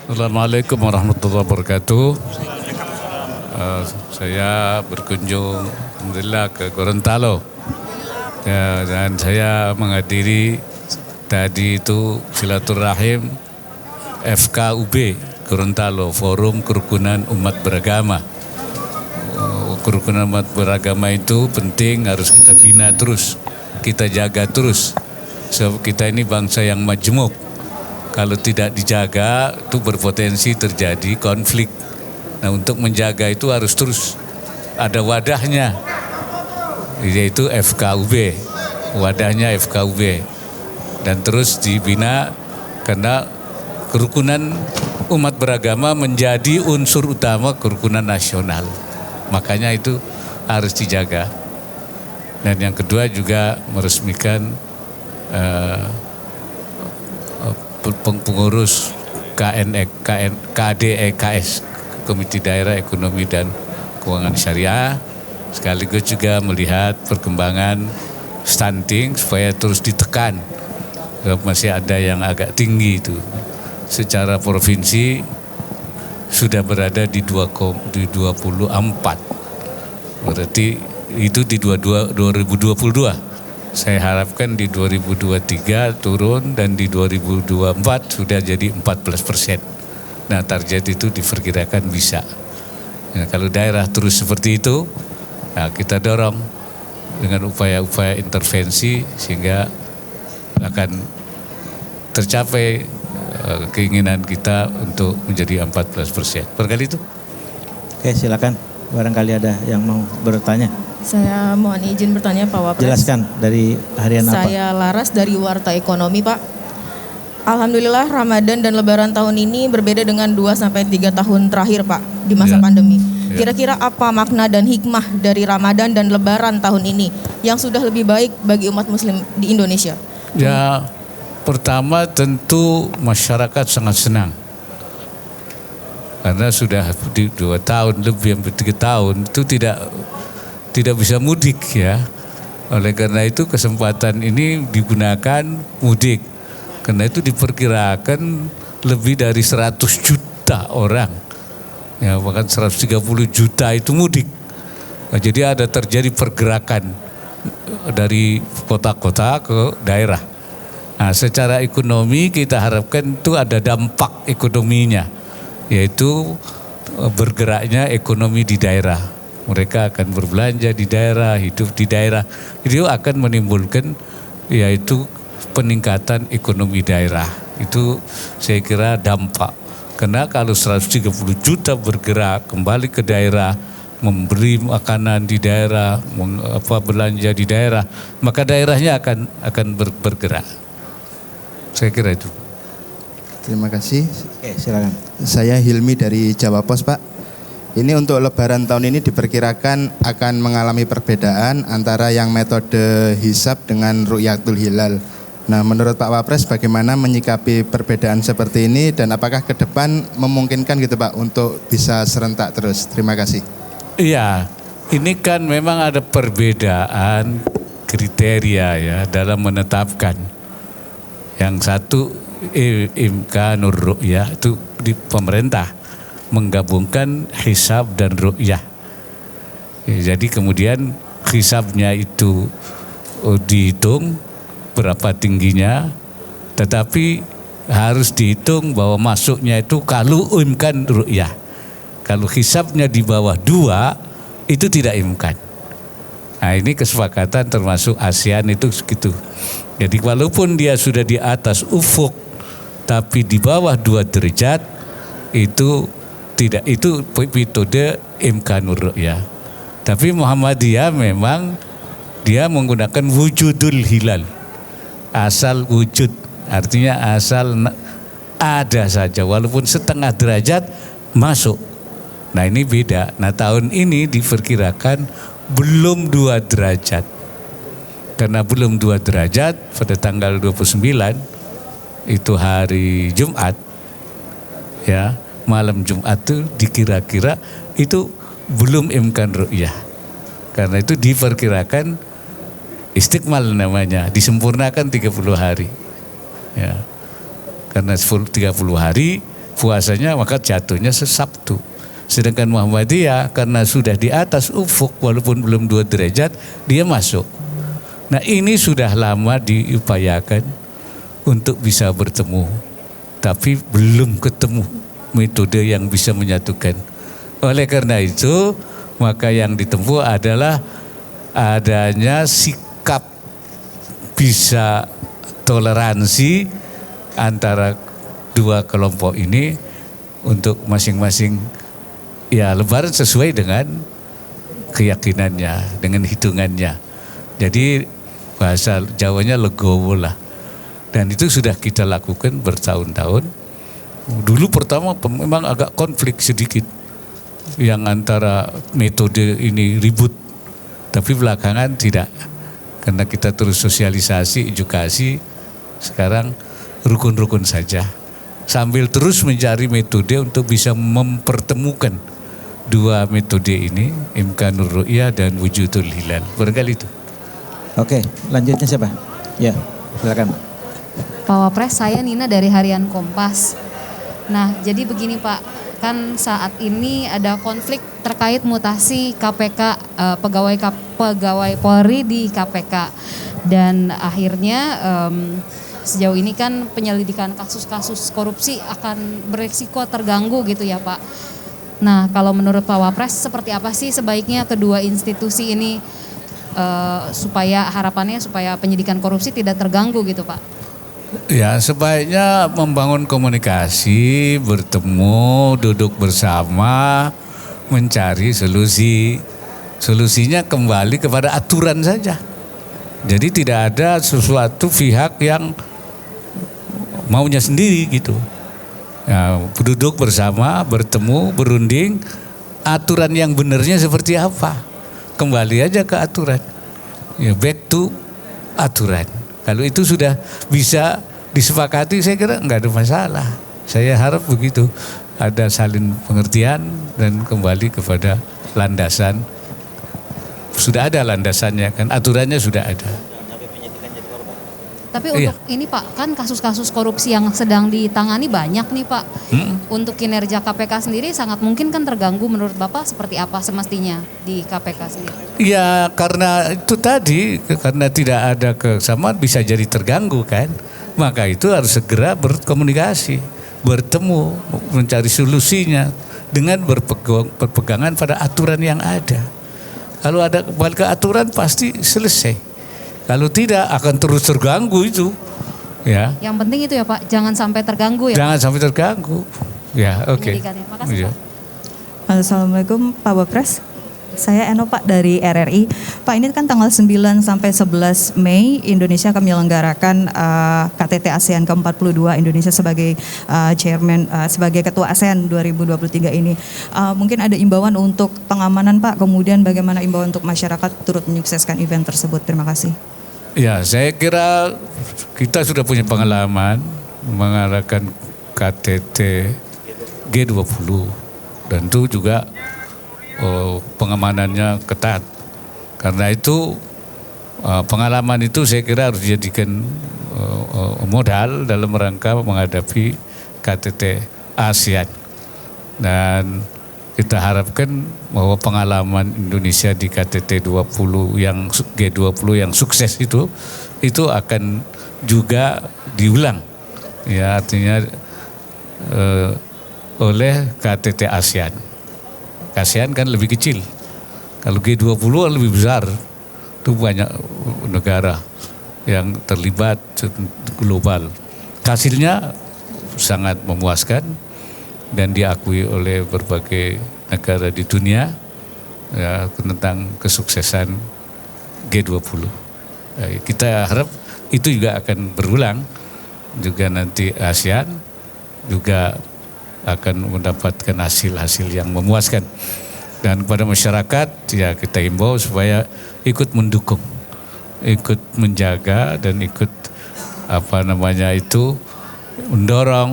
Assalamualaikum warahmatullahi wabarakatuh. Saya berkunjung alhamdulillah ke Gorontalo. Ya, dan saya menghadiri tadi itu silaturahim FKUB Gorontalo, Forum Kerukunan Umat Beragama. Kerukunan umat beragama itu penting, harus kita bina terus, kita jaga terus. Sebab kita ini bangsa yang majmuk. Kalau tidak dijaga itu berpotensi terjadi konflik. Nah, untuk menjaga itu harus terus ada wadahnya, yaitu FKUB, wadahnya FKUB, dan terus dibina karena kerukunan umat beragama menjadi unsur utama kerukunan nasional. Makanya itu harus dijaga. Dan yang kedua juga meresmikan pengurus KDEKS, Komite Daerah Ekonomi dan Keuangan Syariah, sekaligus juga melihat perkembangan stunting supaya terus ditekan. Masih ada yang agak tinggi itu. Secara provinsi sudah berada di 24. Berarti itu di 2022. Saya harapkan di 2023 turun dan di 2024 sudah jadi 14%. Nah, target itu diperkirakan bisa. Nah, kalau daerah terus seperti itu, nah kita dorong dengan upaya-upaya intervensi sehingga akan tercapai keinginan kita untuk menjadi 14%. Barangkali itu. Oke, silakan. Barangkali ada yang mau bertanya. Saya mohon izin bertanya Pak Wapres. Jelaskan dari harian apa? Saya Laras dari Warta Ekonomi Pak. Alhamdulillah Ramadan dan Lebaran tahun ini berbeda dengan 2-3 tahun terakhir Pak di masa pandemi. Kira-kira apa makna dan hikmah dari Ramadan dan Lebaran tahun ini yang sudah lebih baik bagi umat muslim di Indonesia? Ya, pertama tentu masyarakat sangat senang. Karena sudah di 2 tahun lebih, hampir 3 tahun itu tidak bisa mudik ya. Oleh karena itu kesempatan ini digunakan mudik. Karena itu diperkirakan lebih dari 100 juta orang. Ya, bahkan 130 juta itu mudik. Nah, jadi ada terjadi pergerakan dari kota-kota ke daerah. Nah, secara ekonomi kita harapkan itu ada dampak ekonominya, yaitu bergeraknya ekonomi di daerah. Mereka akan berbelanja di daerah, hidup di daerah. Itu akan menimbulkan yaitu peningkatan ekonomi daerah. Itu saya kira dampak. Karena kalau 130 juta bergerak kembali ke daerah, memberi makanan di daerah, belanja di daerah, maka daerahnya akan bergerak. Saya kira itu. Terima kasih. Oke, silakan. Saya Hilmi dari Jawa Pos, Pak. Ini untuk Lebaran tahun ini diperkirakan akan mengalami perbedaan antara yang metode hisab dengan ru'yatul hilal. Nah, menurut Pak Wapres bagaimana menyikapi perbedaan seperti ini dan apakah ke depan memungkinkan gitu Pak untuk bisa serentak terus? Terima kasih. Iya, ini kan memang ada perbedaan kriteria ya dalam menetapkan. Yang satu imkanur ru'yah itu di pemerintah menggabungkan hisab dan ru'yah. Jadi kemudian hisabnya itu dihitung berapa tingginya, tetapi harus dihitung bahwa masuknya itu kalau imkan ru'yah. Kalau hisabnya di bawah 2 itu tidak imkan. Nah, ini kesepakatan termasuk ASEAN itu segitu. Jadi walaupun dia sudah di atas ufuk tapi di bawah 2 derajat itu tidak, itu metode imkanur ru'yah. Tapi Muhammadiyah memang dia menggunakan wujudul hilal. Asal wujud, artinya asal ada saja walaupun setengah derajat masuk. Nah, ini beda. Nah, tahun ini diperkirakan belum 2 derajat. Karena belum 2 derajat pada tanggal 29 itu hari Jumat ya. Malam Jumat itu dikira-kira itu belum imkan ru'yah. Karena itu diperkirakan istikmal namanya, disempurnakan 30 hari. Ya. Karena 30 hari puasanya maka jatuhnya Sabtu. Sedangkan Muhammadiyah karena sudah di atas ufuk walaupun belum 2 derajat dia masuk. Nah ini sudah lama diupayakan untuk bisa bertemu, tapi belum ketemu metode yang bisa menyatukan. Oleh karena itu maka yang ditempuh adalah adanya sikap bisa toleransi antara dua kelompok ini untuk masing-masing ya lebaran sesuai dengan keyakinannya, dengan hitungannya. Jadi bahasa Jawanya legowo lah. Dan itu sudah kita lakukan bertahun-tahun. Dulu pertama memang agak konflik sedikit yang antara metode ini ribut. Tapi belakangan tidak. Karena kita terus sosialisasi, edukasi, sekarang rukun-rukun saja. Sambil terus mencari metode untuk bisa mempertemukan dua metode ini, Imkanur Ru'yah dan Wujudul Hilal. Barangkali itu. Oke, lanjutnya siapa? Ya, silakan. Pak Wapres, saya Nina dari Harian Kompas. Nah, jadi begini Pak, kan saat ini ada konflik terkait mutasi KPK, pegawai Polri di KPK. Dan akhirnya sejauh ini kan penyelidikan kasus-kasus korupsi akan beresiko terganggu gitu ya Pak. Nah, kalau menurut Pak Wapres seperti apa sih sebaiknya kedua institusi ini supaya harapannya supaya penyidikan korupsi tidak terganggu gitu Pak? Ya, sebaiknya membangun komunikasi, bertemu, duduk bersama, mencari solusi. Solusinya kembali kepada aturan saja. Jadi tidak ada sesuatu pihak yang maunya sendiri gitu. Ya, duduk bersama, bertemu, berunding, aturan yang benarnya seperti apa. Kembali aja ke aturan. Ya, back to aturan. Kalau itu sudah bisa disepakati, saya kira nggak ada masalah. Saya harap begitu. Ada saling pengertian dan kembali kepada landasan. Sudah ada landasannya kan, aturannya sudah ada. Tapi untuk ini Pak, kan kasus-kasus korupsi yang sedang ditangani banyak nih Pak. Untuk kinerja KPK sendiri sangat mungkin kan terganggu, menurut Bapak seperti apa semestinya di KPK sendiri? Ya karena itu tadi, karena tidak ada kesamaan bisa jadi terganggu kan. Maka itu harus segera berkomunikasi, bertemu, mencari solusinya dengan berpegangan pada aturan yang ada. Kalau ada kembali ke aturan pasti selesai. Kalau tidak akan terus terganggu itu, ya. Yang penting itu ya Pak, jangan sampai terganggu ya. Jangan sampai terganggu, ya. Oke. Makasih Pak. Assalamualaikum Pak Wapres. Saya Eno Pak dari RRI. Pak, ini kan tanggal 9 sampai 11 Mei Indonesia akan menyelenggarakan KTT ASEAN ke-42, Indonesia sebagai chairman, sebagai ketua ASEAN 2023 ini. Mungkin ada imbauan untuk pengamanan Pak, kemudian bagaimana imbauan untuk masyarakat turut menyukseskan event tersebut. Terima kasih. Ya, saya kira kita sudah punya pengalaman mengadakan KTT G20 dan itu juga pengamanannya ketat. Karena itu pengalaman itu saya kira harus dijadikan modal dalam rangka menghadapi KTT ASEAN. Dan kita harapkan bahwa pengalaman Indonesia di KTT 20 yang G20 yang sukses itu akan juga diulang. Ya, artinya oleh KTT ASEAN. ASEAN kan lebih kecil. Kalau G20 lebih besar. Itu banyak negara yang terlibat global. Hasilnya sangat memuaskan dan diakui oleh berbagai negara di dunia ya, tentang kesuksesan G20. Kita harap itu juga akan berulang. Juga nanti ASEAN juga akan mendapatkan hasil-hasil yang memuaskan. Dan kepada masyarakat ya kita himbau supaya ikut mendukung, ikut menjaga dan ikut mendorong,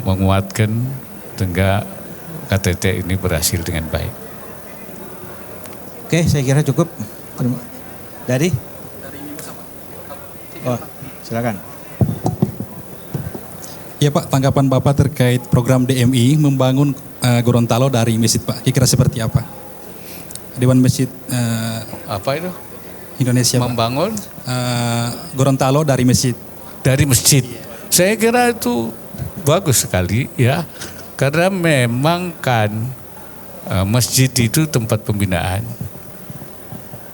menguatkan sehingga KTT ini berhasil dengan baik. Oke, saya kira cukup. Dari? Oh, silakan. Ya Pak, tanggapan Bapak terkait program DMI membangun Gorontalo dari masjid Pak, kira-kira seperti apa? Dewan Masjid Apa itu? Indonesia Pak. Membangun Gorontalo dari masjid. dari masjid. Saya kira itu bagus sekali ya, karena memang kan masjid itu tempat pembinaan,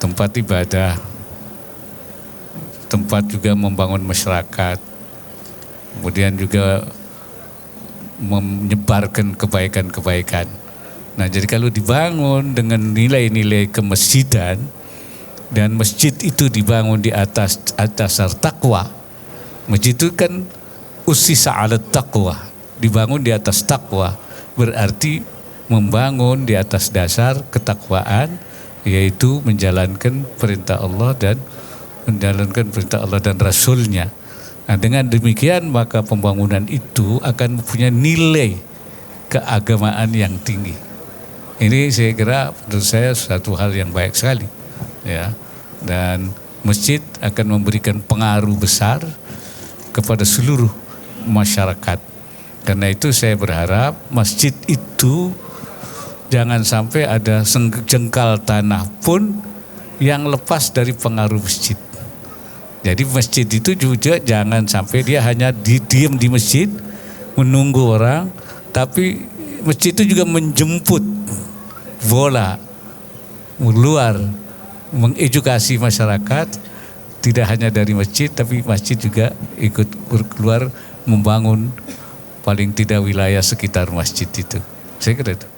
tempat ibadah, tempat juga membangun masyarakat, kemudian juga menyebarkan kebaikan-kebaikan. Nah, jadi kalau dibangun dengan nilai-nilai kemasjidan dan masjid itu dibangun di atas dasar takwa, masjid itu kan usisa ala taqwa, dibangun di atas takwa, berarti membangun di atas dasar ketakwaan, yaitu menjalankan perintah Allah dan Rasulnya. Nah, dengan demikian maka pembangunan itu akan mempunyai nilai keagamaan yang tinggi. Ini saya kira menurut saya suatu hal yang baik sekali, ya. Dan masjid akan memberikan pengaruh besar kepada seluruh masyarakat. Karena itu saya berharap masjid itu jangan sampai ada sejengkal tanah pun yang lepas dari pengaruh masjid. Jadi masjid itu juga jangan sampai dia hanya diam di masjid menunggu orang, tapi masjid itu juga menjemput bola luar, mengedukasi masyarakat, tidak hanya dari masjid, tapi masjid juga ikut keluar membangun paling tidak wilayah sekitar masjid itu. Saya kira itu.